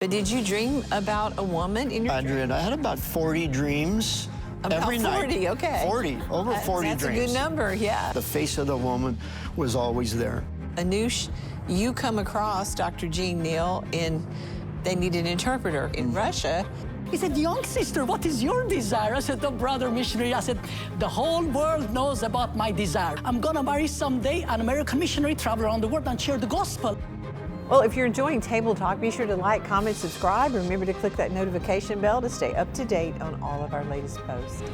But did you dream about a woman in your dream? I had about 40 dreams every night. 40, okay. 40, over 40 That's dreams. a good number, yeah. The face of the woman was always there. Anoosh, you come across Dr. Jean Neal they need an interpreter in Russia. He said, young sister, what is your desire? I said, the brother missionary. I said, the whole world knows about my desire. I'm gonna marry someday an American missionary, travel around the world and share the gospel. Well, if you're enjoying Table Talk, be sure to like, comment, subscribe. Remember to click that notification bell to stay up to date on all of our latest posts.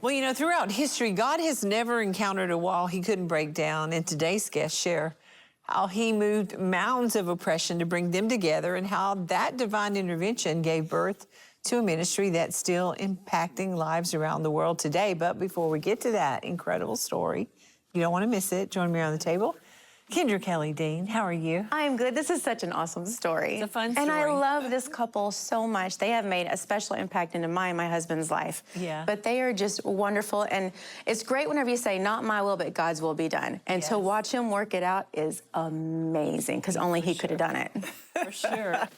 Well, you know, throughout history, God has never encountered a wall he couldn't break down. And today's guests share how he moved mountains of oppression to bring them together and how that divine intervention gave birth to a ministry that's still impacting lives around the world today. But before we get to that incredible story, you don't want to miss it. Join me around the table. Kendra Kelly Dean, how are you? I'm good. This is such an awesome story. It's a fun story. And I love this couple so much. They have made a special impact into my and my husband's life. Yeah. But they are just wonderful. And it's great whenever you say, not my will, but God's will be done. And to watch him work it out is amazing, because only he could have done it. For sure.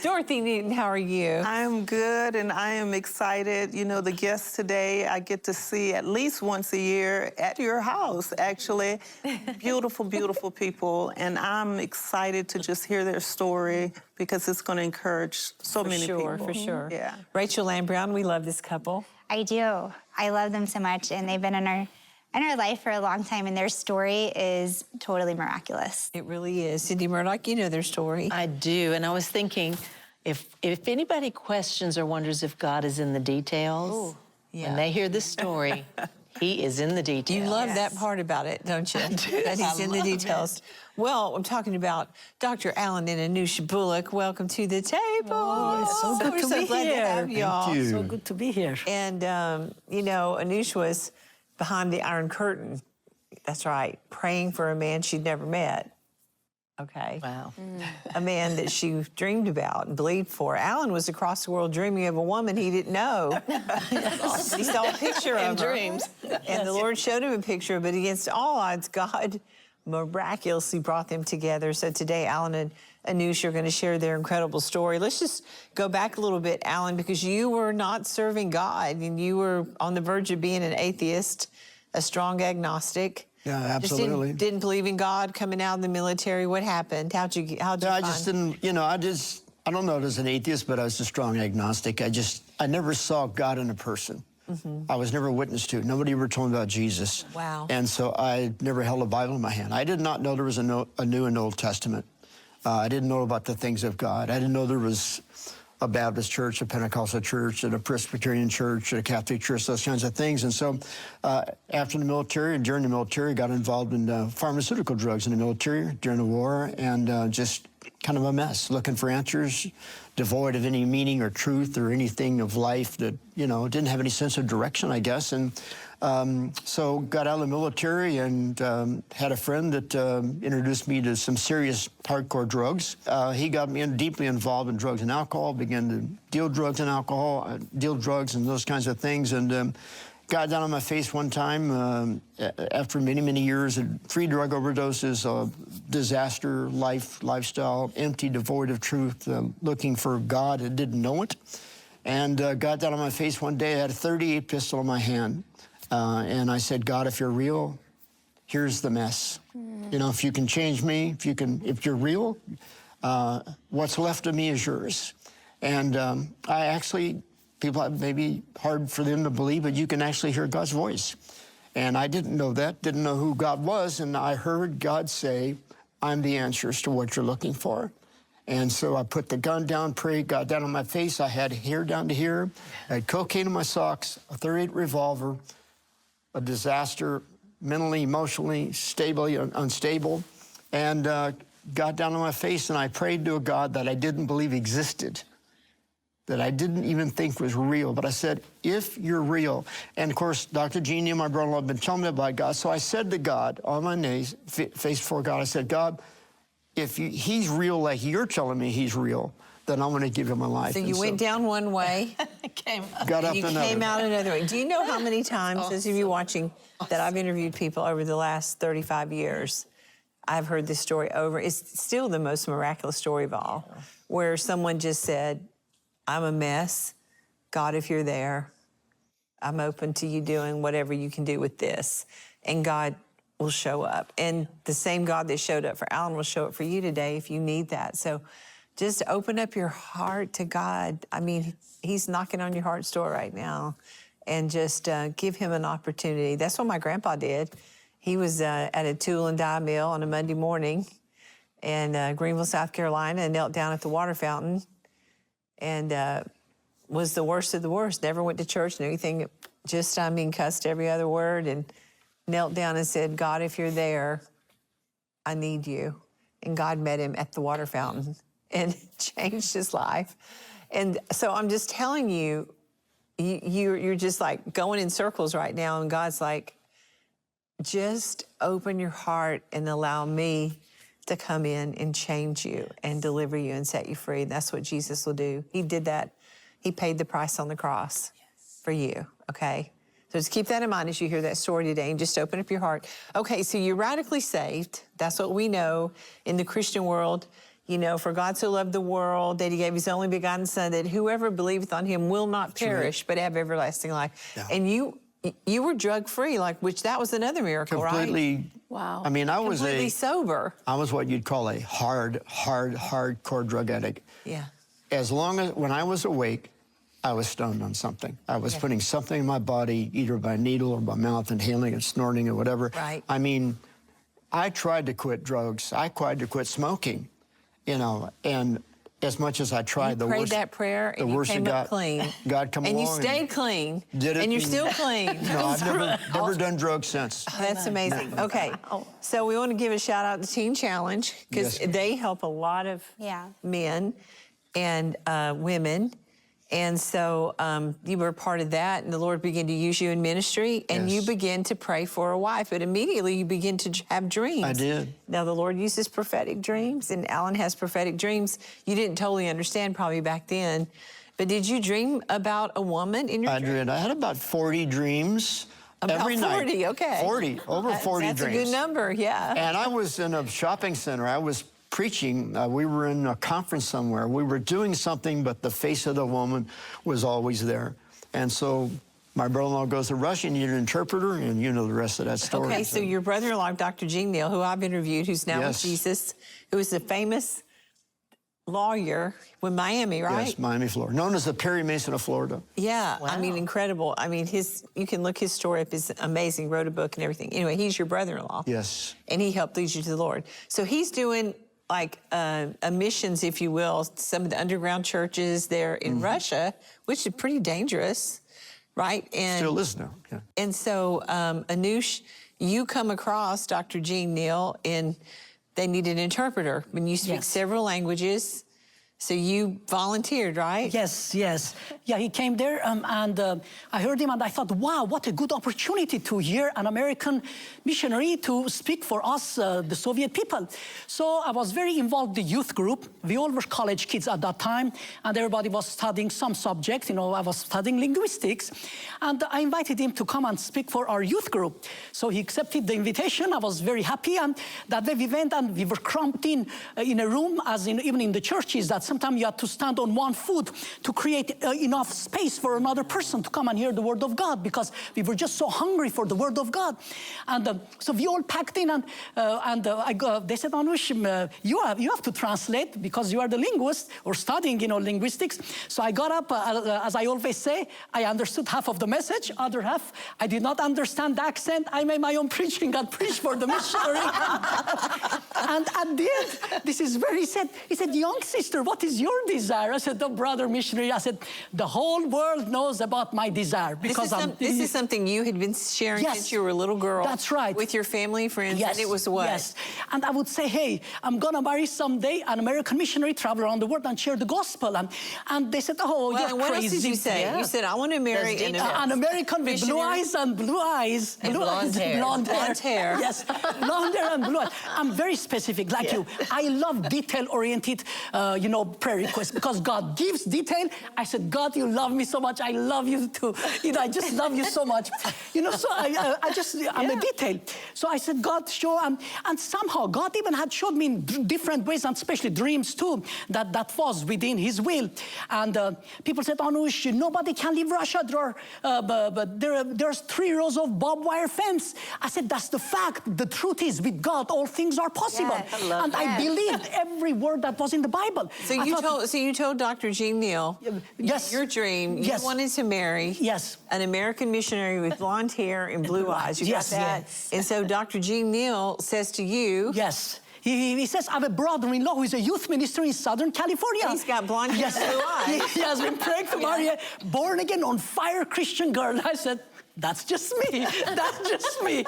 Dorothy Newton, how are you? I'm good, and I am excited. You know, the guests today, I get to see at least once a year at your house, actually. Beautiful, beautiful people, and I'm excited to just hear their story because it's going to encourage so many people. For sure. Yeah. Rachel Lamb Brown, we love this couple. I do. I love them so much, and they've been in our life for a long time, and their story is totally miraculous. It really is. Cindy Murdoch, you know their story. I do, and I was thinking, if anybody questions or wonders if God is in the details, when they hear this story, he is in the details. You love that part about it, don't you? I do. That he's in the details. Well, I'm talking about Dr. Alan and Anoosh Bullock. Welcome to the table. Oh, it's so good to We're be glad here. to have y'all. Thank you. So good to be here. And, you know, Anoosh was behind the Iron Curtain. That's right, praying for a man she'd never met. Okay. Wow. A man that she dreamed about and believed for. Alan was across the world dreaming of a woman he didn't know. He saw a picture of her. dreams. And the Lord showed him a picture, but against all odds, God miraculously brought them together. So today, Alan and Anoosh are going to share their incredible story. Let's just go back a little bit, Alan, because you were not serving God, and you were on the verge of being an atheist, a strong agnostic. Yeah, absolutely. Just didn't believe in God, coming out of the military. What happened? How'd you I find? just didn't, you know, I don't know it as an atheist, but I was a strong agnostic. I never saw God in a person. I was never witnessed to. Nobody ever told me about Jesus. Wow. And so I never held a Bible in my hand. I did not know there was a New and Old Testament. I didn't know about the things of God. I didn't know there was a Baptist church, a Pentecostal church, and a Presbyterian church, and a Catholic church, those kinds of things. And so after the military and during the military, got involved in pharmaceutical drugs in the military during the war, and just kind of a mess, looking for answers, devoid of any meaning or truth or anything of life that, you know, didn't have any sense of direction, I guess. And so got out of the military and had a friend that introduced me to some serious hardcore drugs. He got me deeply involved in drugs and alcohol, began to deal drugs and alcohol, deal drugs and those kinds of things, and got down on my face one time after many, many years of 3 drug overdoses, disaster, lifestyle, empty, devoid of truth, looking for God and didn't know it. And got down on my face one day. I had a .38 pistol in my hand. And I said, God, if you're real, here's the mess. You know, if you can change me, if you're real, what's left of me is yours. And I actually, people, maybe hard for them to believe, but you can actually hear God's voice. And I didn't know that, didn't know who God was, and I heard God say, I'm the answers to what you're looking for. And so I put the gun down, prayed, got down on my face. I had hair down to here, I had cocaine in my socks, a .38 revolver, a disaster, mentally, emotionally, stably unstable, and got down on my face and I prayed to a God that I didn't believe existed. that I didn't even think was real. But I said, if you're real, and of course, Dr. Jeannie and my brother-in-law have been telling me about God. So I said to God, on my knees, face before God, I said, God, if he's real like you're telling me he's real, then I'm going to give him my life. So you went down one way, got up you another. came out another way. Do you know how many times, as of you watching, that I've interviewed people over the last 35 years, I've heard this story over. It's still the most miraculous story of all, where someone just said, I'm a mess. God, if you're there, I'm open to you doing whatever you can do with this. And God will show up. And the same God that showed up for Alan will show up for you today if you need that. So just open up your heart to God. I mean, he's knocking on your heart's door right now. And just give him an opportunity. That's what my grandpa did. He was at a tool and die mill on a Monday morning in Greenville, South Carolina, and knelt down at the water fountain and was the worst of the worst. Never went to church, knew anything. Just, cussed every other word and knelt down and said, God, if you're there, I need you. And God met him at the water fountain and changed his life. And so I'm just telling you, you're just like going in circles right now, and God's like, just open your heart and allow me to come in and change you and deliver you and set you free. That's what Jesus will do. He did that. He paid the price on the cross for you, okay? So just keep that in mind as you hear that story today, and just open up your heart. Okay, so you're radically saved. That's what we know in the Christian world. You know, for God so loved the world that he gave his only begotten son, that whoever believeth on him will not perish, but have everlasting life. Yeah. And you were drug-free, which that was another miracle, completely, right? Wow. I mean, I was completely sober. I was what you'd call a hardcore drug addict. Yeah. As long as, when I was awake, I was stoned on something. I was putting something in my body, either by needle or by mouth, inhaling and snorting or whatever. Right. I mean, I tried to quit drugs. I tried to quit smoking, and as much as I tried, you prayed that prayer and you came up clean. God come along. And you stayed clean. Did it. And you're still clean. No, I've never done drugs since. Oh, that's amazing. Okay, so we want to give a shout out to Teen Challenge, because they help a lot of men and women. And so you were a part of that, and the Lord began to use you in ministry, and you began to pray for a wife, but immediately you begin to have dreams. I did. Now, the Lord uses prophetic dreams, and Alan has prophetic dreams. You didn't totally understand probably back then, but did you dream about a woman in your dream? I did. I had about 40 dreams every night. 40, okay. 40, over 40 that's dreams. That's a good number, yeah. And I was in a shopping center. I was preaching. We were in a conference somewhere. We were doing something, but the face of the woman was always there. And so my brother-in-law goes to Russia, and you need an interpreter, and you know the rest of that story. Okay, so your brother-in-law, Dr. Jeannie Neal, who I've interviewed, who's now with Jesus, who is a famous lawyer in Miami, right? Yes, Miami, Florida. Known as the Perry Mason of Florida. Yeah, wow. I mean, incredible. I mean, you can look his story up. It's amazing. Wrote a book and everything. Anyway, he's your brother-in-law. Yes. And he helped lead you to the Lord. So he's doing missions, if you will, some of the underground churches there in Russia, which is pretty dangerous, right? And still is now. Yeah. And so, Anoosh, you come across Dr. Jeannie Neal, and they need an interpreter. When you speak several languages, so you volunteered, right? Yes. Yeah, he came there, and I heard him, and I thought, wow, what a good opportunity to hear an American missionary to speak for us, the Soviet people. So I was very involved in the youth group. We all were college kids at that time, and everybody was studying some subject. I was studying linguistics, and I invited him to come and speak for our youth group. So he accepted the invitation. I was very happy, and that day we went, and we were cramped in a room, as even in the churches, that sometimes you have to stand on one foot to create enough space for another person to come and hear the word of God, because we were just so hungry for the word of God. And so we all packed in, and they said, Anoosh, you have to translate, because you are the linguist, or studying linguistics. So I got up, as I always say, I understood half of the message, other half I did not understand the accent. I made my own preaching and preached for the missionary. And at the end, this is very sad. He said, young sister, what what is your desire? I said, the brother missionary, I said, the whole world knows about my desire because this is something you had been sharing Yes, since you were a little girl. that's right. With your family, friends, Yes, and it was what? Yes, and I would say, hey, I'm gonna marry someday an American missionary, travel around the world and share the gospel. And they said, oh, Well, you're and what crazy. else did you say? Yeah. You said, I want to marry That's An American with blue missionary. eyes and blue eyes. And blonde hair. Blonde hair. Blonde hair. Yes, blonde hair and blue eyes. I'm very specific, like you. I love detail-oriented, prayer requests because God gives detail. I said, God, you love me so much. I love you too. I just love you so much. So I'm a detail. So I said, God, show. And somehow God even had showed me in different ways, and especially dreams too, that was within His will. And people said, Anoosh, nobody can leave Russia. There's 3 rows of barbed wire fence. I said, that's the fact. The truth is, with God, all things are possible. Yes, I believed every word that was in the Bible. So you told Dr. Jean Neal, yes, your dream, yes, you wanted to marry yes, an American missionary with blonde hair and blue eyes. You Yes, got that? yes. And so Dr. Jean Neal says to you, yes. He says, I have a brother-in-law who is a youth minister in Southern California. He's got blonde hair and blue eyes. He has been praying to marry a born-again, on-fire Christian girl. I said, that's just me. That's just me.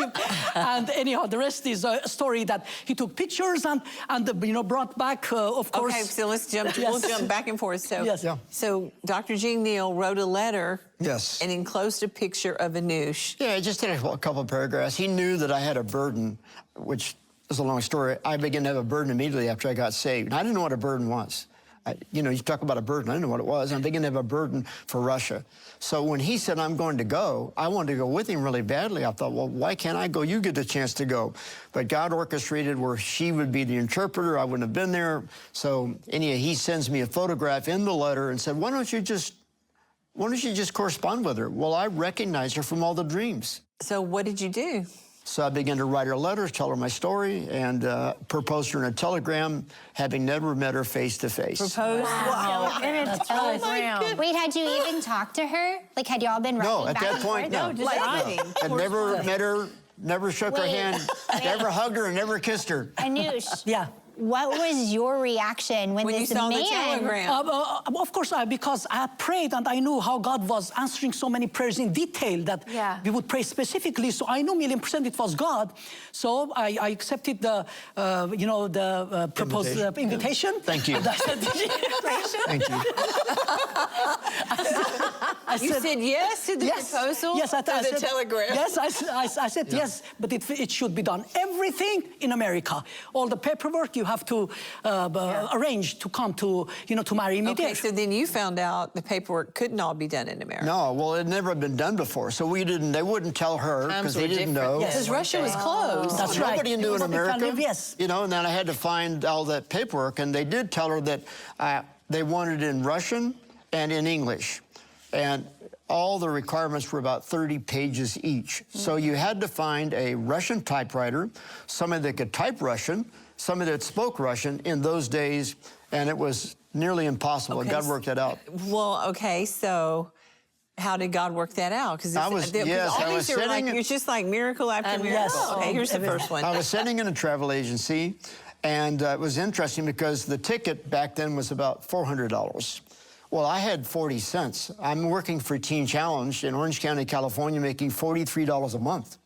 And anyhow, the rest is a story that he took pictures and brought back, of course. Okay, so let's jump. We'll jump back and forth. So, Yes. Yeah. So Dr. Jean Neal wrote a letter. Yes. And enclosed a picture of Anoosh. Yeah, just in a couple of paragraphs. He knew that I had a burden, which is a long story. I began to have a burden immediately after I got saved. And I didn't know what a burden was. You talk about a burden. I didn't know what it was. I began to have a burden for Russia. So when he said, I'm going to go, I wanted to go with him really badly. I thought, well, why can't I go? You get the chance to go. But God orchestrated where she would be the interpreter. I wouldn't have been there. So anyway, he sends me a photograph in the letter and said, why don't you just correspond with her? Well, I recognize her from all the dreams. So what did you do? So I began to write her letters, tell her my story, and proposed her in a telegram, having never met her face to face. Proposed? Wow. And it's all around. Wait, had you even talked to her? Like, had y'all been writing No, at back that and point, forth? no. just writing. I'd never met her, never shook her Wait. hand, never hugged her, and never kissed her. Anoosh, Yeah. what was your reaction when When you this saw the man... telegram. Of course, because I prayed and I knew how God was answering so many prayers in detail that we would pray specifically. So I knew 1,000,000% it was God. So I accepted the proposed invitation. Thank you. Thank you. You said yes to the proposal? Yes, to the telegram? Yes, I said yes, but it should be done. Everything in America, all the paperwork you have to arrange to come to marry me there. Okay, so then you found out the paperwork couldn't all be done in America. No, well, it had never been done before, so they wouldn't tell her because they didn't know. Because Russia was closed. That's right. Nobody knew in America. Yes. And then I had to find all that paperwork, and they did tell her that they wanted it in Russian and in English. And all the requirements were about 30 pages each. So you had to find a Russian typewriter, somebody that could type Russian, somebody that spoke Russian in those days, and it was nearly impossible. Okay, God worked that out. Well, okay, so how did God work that out? Because I was like, it's just like miracle after miracle. yes. Okay, here's the first one. I was sending in a travel agency, and it was interesting because the ticket back then was about $400. Well, I had 40 cents. I'm working for Teen Challenge in Orange County, California, making $43 a month.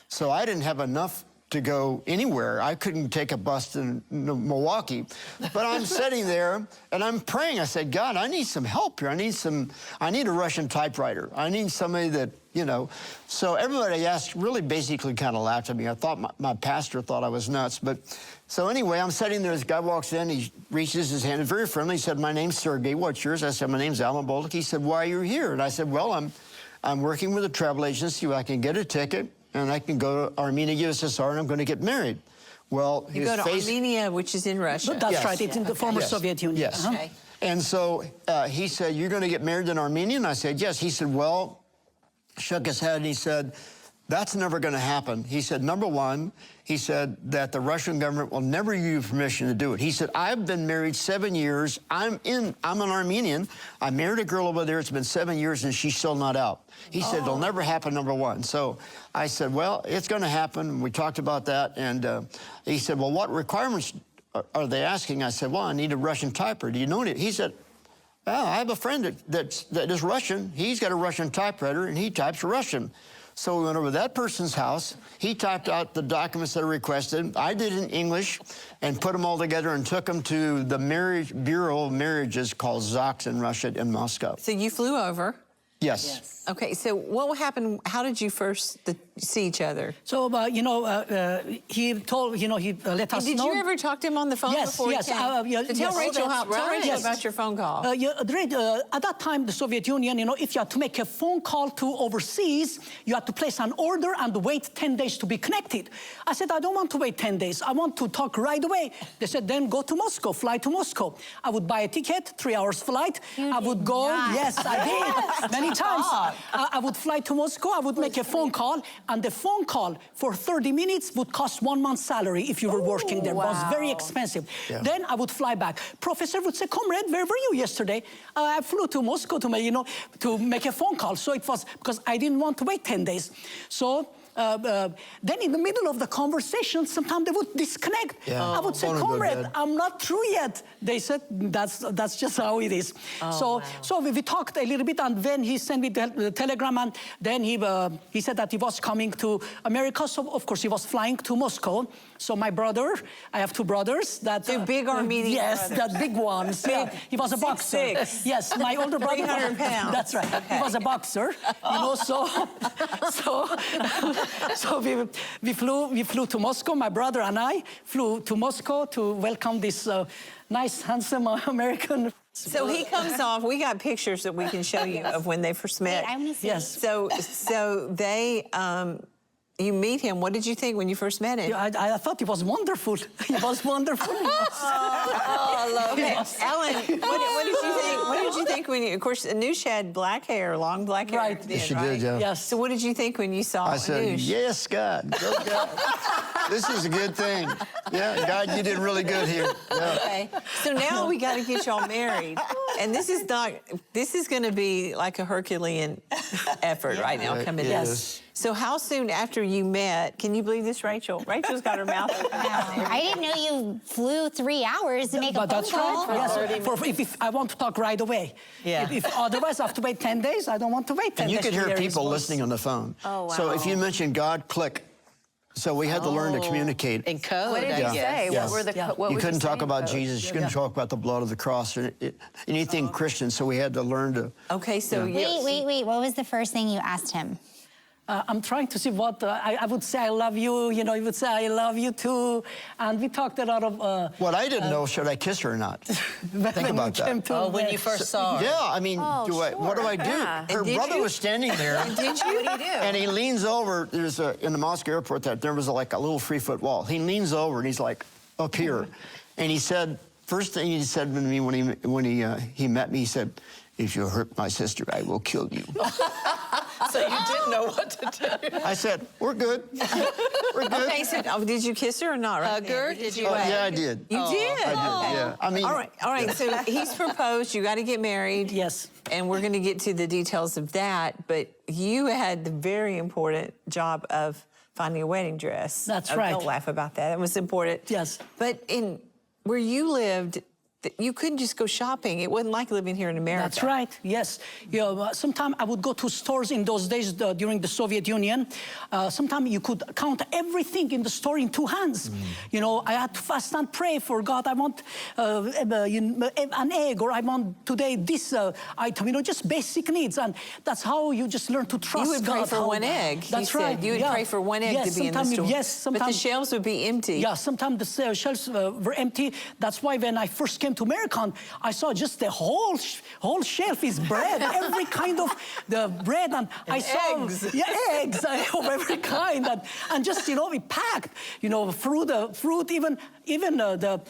So I didn't have enough to go anywhere. I couldn't take a bus to Milwaukee. But I'm sitting there and I'm praying. I said, God, I need some help here. I need a Russian typewriter. I need somebody that, So everybody really basically kind of laughed at me. I thought my pastor thought I was nuts. But so anyway, I'm sitting there. This guy walks in. He reaches his hand. Very friendly. He said, my name's Sergey. What's yours? I said, my name's Alan Bullock. He said, why are you here? And I said, well, I'm working with a travel agency where I can get a ticket and I can go to Armenia, USSR, and I'm going to get married. Well, you go to Armenia, which is in Russia. That's right. It's in the former Soviet Union. Yes. Okay. And so he said, you're going to get married in Armenia? And I said, yes. He said, well, shook his head and he said, that's never going to happen. He said, number one, he said that the Russian government will never give you permission to do it. He said, I've been married 7 years. I'm an Armenian. I married a girl over there. It's been 7 years and she's still not out. He said, it'll never happen, number one. So I said, well, it's going to happen. We talked about that. And he said, well, what requirements are they asking? I said, well, I need a Russian typewriter. Do you know it? He said, well, I have a friend that is Russian. He's got a Russian typewriter, and he types Russian. So we went over to that person's house. He typed out the documents that are requested. I did it in English and put them all together and took them to the Bureau of Marriages called ZOX in Russia in Moscow. So you flew over. Yes. Okay, so what happened? How did you first see each other? So, he told, he let us know. Did you ever talk to him on the phone before Yes, he came? So tell Rachel, tell Rachel about your phone call. At that time, the Soviet Union, if you had to make a phone call to overseas, you had to place an order and wait 10 days to be connected. I said, I don't want to wait 10 days. I want to talk right away. They said, then go to Moscow, fly to Moscow. I would buy a ticket, 3 hours flight. I would go, yes, I did, many times. I would fly to Moscow, I would make a phone call, and the phone call for 30 minutes would cost 1 month's salary if you were working there. It was very expensive. Yeah. Then I would fly back. Professor would say, comrade, where were you yesterday? I flew to Moscow to make a phone call. So it was because I didn't want to wait 10 days. So then in the middle of the conversation, sometimes they would disconnect. Yeah. I would say, comrade, I'm not through yet. They said, that's just how it is. So we talked a little bit, and then he sent me the telegram, and then he said that he was coming to America. So of course he was flying to Moscow. So my brother, I have 2 brothers. Two big Armenian Yes, brothers. that big ones. He was a boxer. 6'6". Yes, my older brother. 300 pounds. That's right. Okay. He was a boxer. So we flew to Moscow. My brother and I flew to Moscow to welcome this nice, handsome American. So he comes off. We got pictures that we can show you of when they first met. Wait, I want to see. Yes. So they, you meet him. What did you think when you first met him? Yeah, I thought he was wonderful. He was wonderful. I love it. Ellen, what did you think? What did you think when you? Of course, Anoosh had black hair, long black hair. Right. Then, Yes, she right? did, yeah. Yes. So what did you think when you saw I said, Anoosh? yes, God. Go, God. This is a good thing. Yeah, God, you did really good here. Yeah. Okay. So now we got to get y'all married, and this is going to be like a Herculean effort right now It coming is. in. So how soon after you met? Can you believe this, Rachel? Rachel's got her mouth open. I didn't know you flew 3 hours to make a phone But that's call. right. Yes. If I want to talk right away. Yeah. If otherwise I have to wait 10 days, I don't want to wait 10 And days. you could to hear his people voice. listening on the phone. Oh, wow. So if you mention God, click. So we had to learn to communicate. In code, What did I you guess. say? Yeah. What were the? Yeah. What You was couldn't he talk saying? about Jesus. You couldn't talk about the blood of the cross or anything Christian. So we had to learn to. Okay, so Wait. What was the first thing you asked him? I'm trying to see what I would say. I love you. He would say I love you too. And we talked a lot of. What I didn't know, should I kiss her or not? Think about that. Oh, when you first saw her. Yeah, I mean, what do I do? Yeah. Her And did brother you? was standing there. did you? What do you do? And he leans over. There's in the Moscow airport there was like a little 3-foot wall. He leans over and he's like up here, and he said, first thing he said to me when he met me, he said, "If you hurt my sister, I will kill you." So you didn't know what to do. I said, "We're good. We're good." Okay, so did you kiss her or not? Right Hug then? her? Did you? Yeah, I did. You did? I did. Yeah. I mean, All right. So he's proposed. You got to get married. Yes. And we're going to get to the details of that. But you had the very important job of finding a wedding dress. That's Oh, right. Don't laugh about that. That was important. Yes. But in where you lived, you couldn't just go shopping. It wasn't like living here in America. That's right, yes. Sometimes I would go to stores in those days during the Soviet Union. Sometimes you could count everything in the store in 2 hands. I had to fast and pray for God. I want an egg, or I want today this item, just basic needs. And that's how you just learn to trust God. You would pray for one egg. That's you right. Said. You would pray for one egg yes, to be in the store. Yes, sometimes. But the shelves would be empty. Yeah, sometimes the shelves were empty. That's why when I first came to America, I saw just the whole shelf is bread, every kind of the bread, and I saw eggs. eggs of every kind, and just we packed, fruit, even the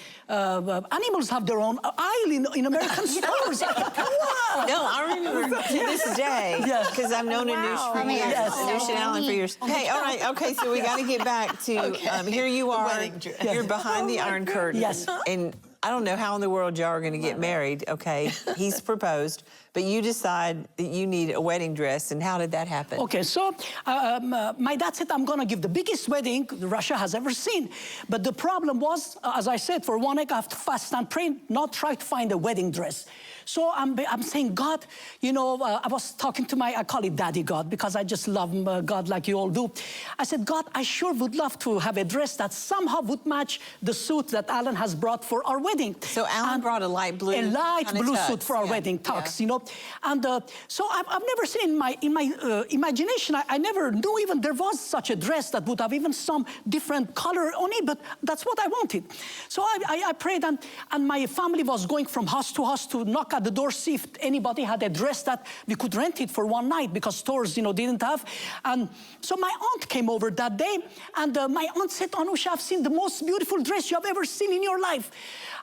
animals have their own aisle in American stores. Wow. No, I remember to this day, because I've known Anoosh for years. Yes. Anoosh and Alan for years. Hey, all right, okay, so we got to get back to, here you are, you're behind the Iron Curtain. Yes. And I don't know how in the world y'all are going to get married, okay? He's proposed, but you decide that you need a wedding dress, and how did that happen? Okay, so my dad said, I'm gonna give the biggest wedding Russia has ever seen. But the problem was, as I said, for 1 week I have to fast and pray, not try to find a wedding dress. So I'm saying, God, you know, I was talking to I call it Daddy God, because I just love God like you all do. I said, God, I sure would love to have a dress that somehow would match the suit that Alan has brought for our wedding. So Alan brought a light blue. A light kinda blue tux. suit for our wedding tux, you know. And so I've never seen in my imagination, I never knew even there was such a dress that would have even some different color on it, but that's what I wanted. So I prayed, and my family was going from house to knock at the door, see if anybody had a dress that we could rent it for one night, because stores, you know, didn't have. And so my aunt came over that day, and my aunt said, Anoosh, I've seen the most beautiful dress you have ever seen in your life.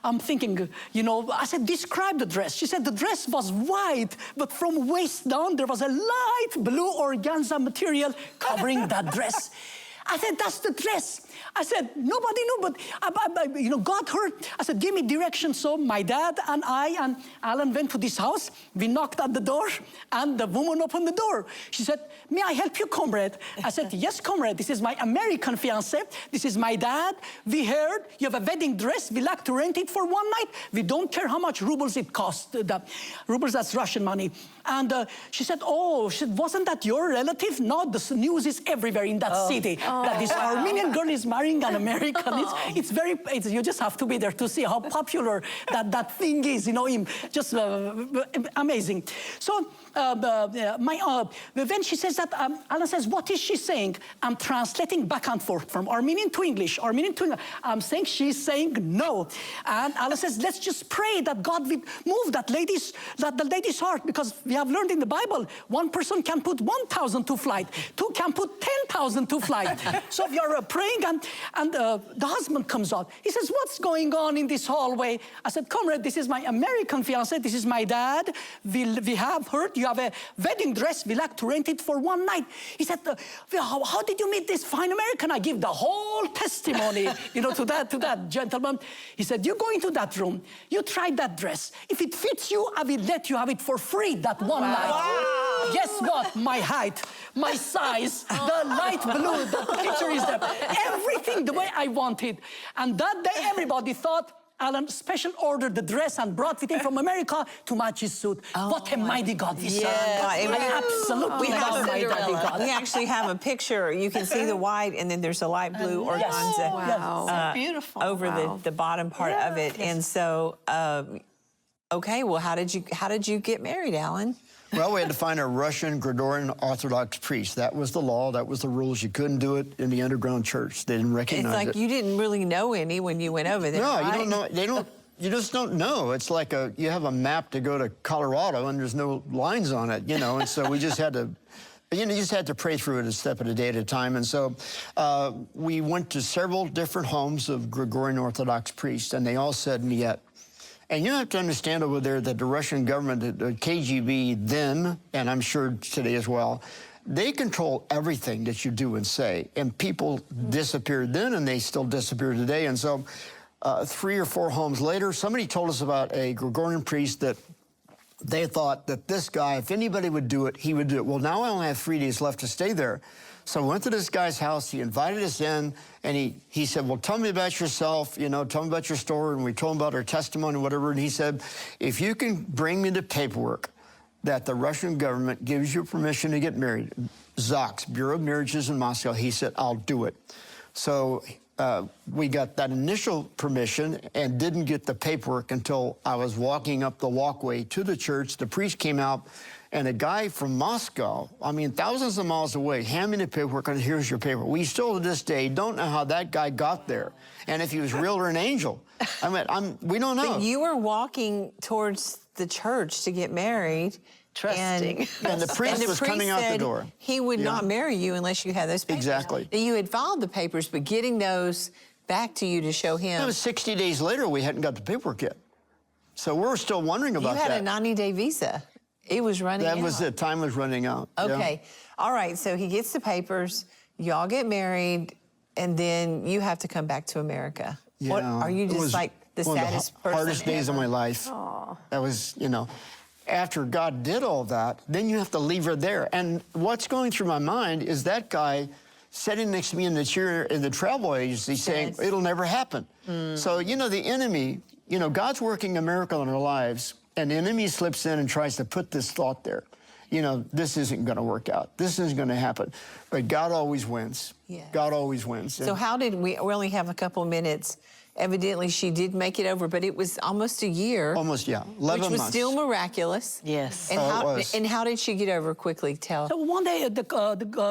I'm thinking, you know, I said, describe the dress. She said the dress was white, but from waist down, there was a light blue organza material covering that dress. I said, that's the dress. I said, nobody knew, but you know, God heard. I said, give me direction. So my dad and I and Alan went to this house. We knocked at the door, and the woman opened the door. She said, may I help you, comrade? I said, yes, comrade. This is my American fiancé. This is my dad. We heard you have a wedding dress. We like to rent it for one night. We don't care how much rubles it costs. The rubles, that's Russian money. And she said, oh, wasn't that your relative? No, the news is everywhere in that city that this Armenian girl is marrying an American. It's you just have to be there to see how popular that thing is, you know, just amazing. So when she says that, Alan says, what is she saying? I'm translating back and forth from Armenian to English, Armenian to English. I'm saying she's saying no. And Alan says, let's just pray that God will move the lady's heart, because we have learned in the Bible, one person can put 1,000 to flight, two can put 10,000 to flight. So we are praying, and the husband comes out. He says, what's going on in this hallway? I said, comrade, this is my American fiancé. This is my dad. We have heard you have a wedding dress. We like to rent it for one night. He said, how did you meet this fine American? I give the whole testimony, you know, to that gentleman. He said, you go into that room. You try that dress. If it fits you, I will let you have it for free that one night. Wow. Guess what? My height, my size, the light blue, the picture is there. Everything the way I wanted. And that day, everybody thought Alan special ordered the dress and brought it in from America to match his suit. What a mighty God we serve. I absolutely love my daddy God. We actually have a picture. You can see the white, and then there's a light blue organza Wow. Beautiful. over the bottom part of it. And so, okay, well, how did you get married, Alan? Well, we had to find a Russian Gregorian Orthodox priest. That was the law. That was the rules. You couldn't do it in the underground church. They didn't recognize it. It's like you didn't really know any when you went over there. No, right? you don't know. They don't. You just don't know. It's like you have a map to go to Colorado, and there's no lines on it, you know. And so we just had to. You know, you just had to pray through it a step at a day at a time. And so we went to several different homes of Gregorian Orthodox priests, and they all said niet. And you have to understand over there that the Russian government, the KGB then, and I'm sure today as well, they control everything that you do and say. And people disappeared then, and they still disappear today. And so 3 or 4 homes later, somebody told us about a Gregorian priest that they thought that this guy, if anybody would do it, he would do it. Well, now I only have 3 days left to stay there. So I went to this guy's house, he invited us in, and he said, well, tell me about yourself, you know, tell me about your story, and we told him about our testimony, whatever, and he said, if you can bring me the paperwork that the Russian government gives you permission to get married, ZOX, Bureau of Marriages in Moscow, he said, I'll do it. So we got that initial permission and didn't get the paperwork until I was walking up the walkway to the church. The priest came out, and a guy from Moscow, I mean, thousands of miles away, handed me the paperwork, and here's your paper. We still to this day don't know how that guy got there, and if he was real or an angel. I mean, we don't know. But you were walking towards the church to get married. Trusting. And the priest was coming out the door. He would not marry you unless you had those papers. Exactly. Now, you had filed the papers, but getting those back to you to show him. It was 60 days later, we hadn't got the paperwork yet. So we're still wondering about that. You had a 90-day visa. It was running out. That was it. Time was running out. Okay. Yeah. All right. So he gets the papers. Y'all get married, and then you have to come back to America. Yeah. What, are you just like the one of saddest the person hardest days of ever. my life. That was, you know, after God did all that, then you have to leave her there. And what's going through my mind is that guy sitting next to me in the chair in the travel agency saying, it'll never happen. So, you know, the enemy, you know, God's working a miracle in our lives, and the enemy slips in and tries to put this thought there. You know, this isn't going to work out. This isn't going to happen. But God always wins. Yes. God always wins. So how did we only have a couple of minutes. Evidently, she did make it over, but it was almost a year. Almost, yeah, 11 which was months. still miraculous. Yes. And, Oh, it was. and how did she get over quickly? Tell. So one day, the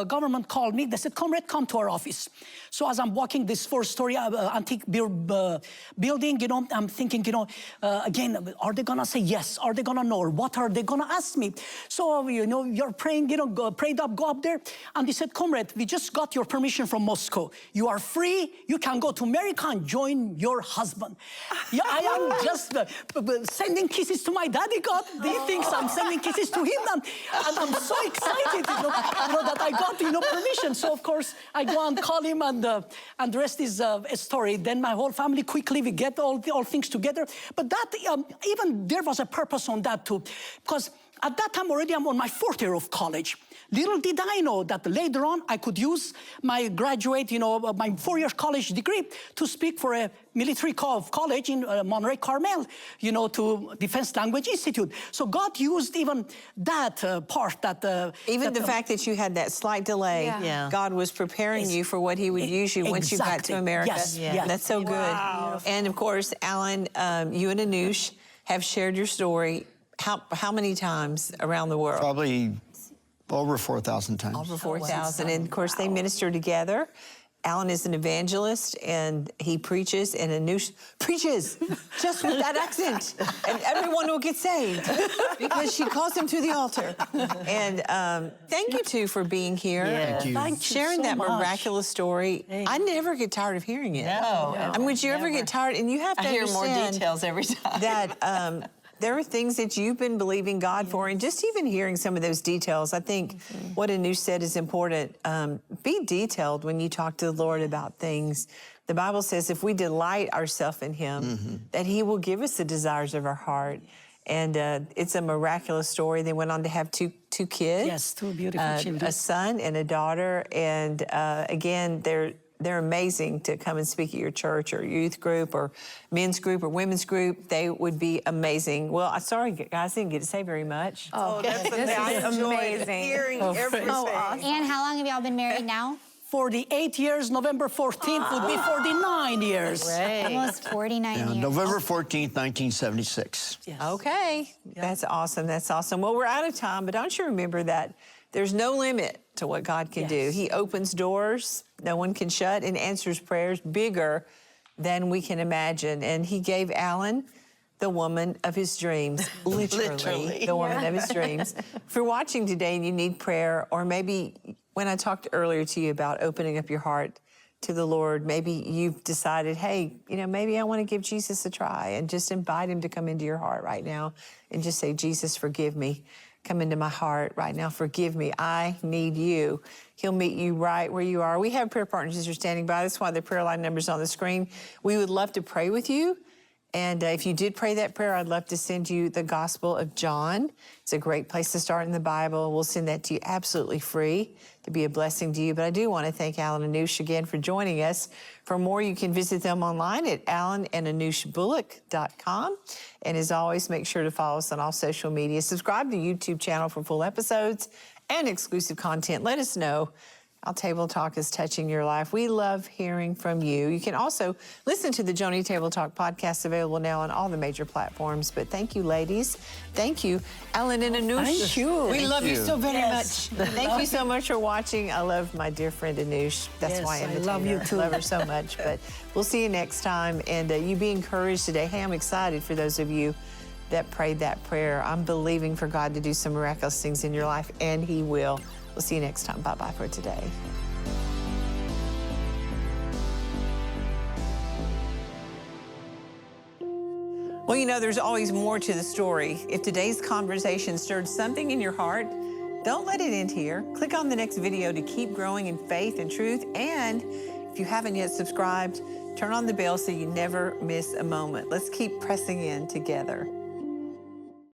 government called me. They said, "Comrade, come to our office." So as I'm walking this four-story antique building, you know, I'm thinking, you know, again, are they gonna say yes? Are they gonna know? Or what are they gonna ask me? So, you know, you're praying, you know, prayed up, go up there. And they said, "Comrade, we just got your permission from Moscow. You are free. You can go to America and join your husband." Yeah, I am just sending kisses to my daddy. God, he thinks I'm sending kisses to him, and I'm so excited, you know, that I got, you know, permission. So of course I go and call him, and the rest is a story. Then my whole family quickly we get all things together. But that even there was a purpose on that too, because at that time already I'm on my 4th year of college. Little did I know that later on I could use my graduate, you know, my 4-year college degree to speak for a military college in Monterey, Carmel, you know, to Defense Language Institute. So God used even that part. Even the fact that you had that slight delay, Yeah. God was preparing you for what He would use you once you got to Exactly. America. Yes, yes. That's so good. Wow. And of course, Alan, you and Anoosh have shared your story. How many times around the world? Probably over 4,000 times. Over 4,000. And of course, they minister together. Alan is an evangelist, and he preaches, and Anoosh preaches just with that accent. And everyone will get saved because she calls him to the altar. And thank you, two, for being here. Yeah. Thank you. Thank you Sharing so that much. miraculous story. I never get tired of hearing it. No. I mean, would you ever Never. get tired? And you have to I hear more understand details every time. that there are things that you've been believing God for, and just even hearing some of those details, I think what Anoosh said is important. Be detailed when you talk to the Lord about things. The Bible says if we delight ourselves in Him, that He will give us the desires of our heart. And it's a miraculous story. They went on to have two kids. Yes, 2 beautiful children. A son and a daughter. And again, they're amazing to come and speak at your church or youth group or men's group or women's group. They would be amazing. Well, I'm sorry, guys, didn't get to say very much. Oh, that's I enjoyed amazing. hearing everything. And how long have y'all been married now? 48 years, November 14th would be 49 years. Almost 49 Yeah, years. November 14th, 1976. Yes. Okay, that's awesome. That's awesome. Well, we're out of time, but don't you remember that there's no limit to what God can do. Yes. He opens doors no one can shut and answers prayers bigger than we can imagine. And He gave Alan the woman of his dreams, literally the woman of his dreams. If you're watching today and you need prayer, or maybe when I talked earlier to you about opening up your heart to the Lord, maybe you've decided, hey, you know, maybe I want to give Jesus a try, and just invite Him to come into your heart right now and just say, Jesus, forgive me. Come into my heart right now. Forgive me. I need you. He'll meet you right where you are. We have prayer partners who are standing by. That's why the prayer line number's on the screen. We would love to pray with you. And if you did pray that prayer, I'd love to send you the Gospel of John. It's a great place to start in the Bible. We'll send that to you absolutely free to be a blessing to you. But I do want to thank Alan and Anoosh again for joining us. For more, you can visit them online at alanandanoosbullock.com. And as always, make sure to follow us on all social media. Subscribe to the YouTube channel for full episodes and exclusive content. Let us know how Table Talk is touching your life. We love hearing from you. You can also listen to the Joni Table Talk podcast, available now on all the major platforms. But thank you, ladies. Thank you, Alan and Anoosh. Thank you. We love you you. so very Yes. much. Thank you so much for watching. I love my dear friend Anoosh. That's Yes, why I I love you too. love her so much. But we'll see you next time. And you be encouraged today. Hey, I'm excited for those of you that prayed that prayer. I'm believing for God to do some miraculous things in your life, and He will. We'll see you next time. Bye-bye for today. Well, you know, there's always more to the story. If today's conversation stirred something in your heart, don't let it end here. Click on the next video to keep growing in faith and truth. And if If you haven't yet subscribed, turn on the bell so you never miss a moment. Let's keep pressing in together.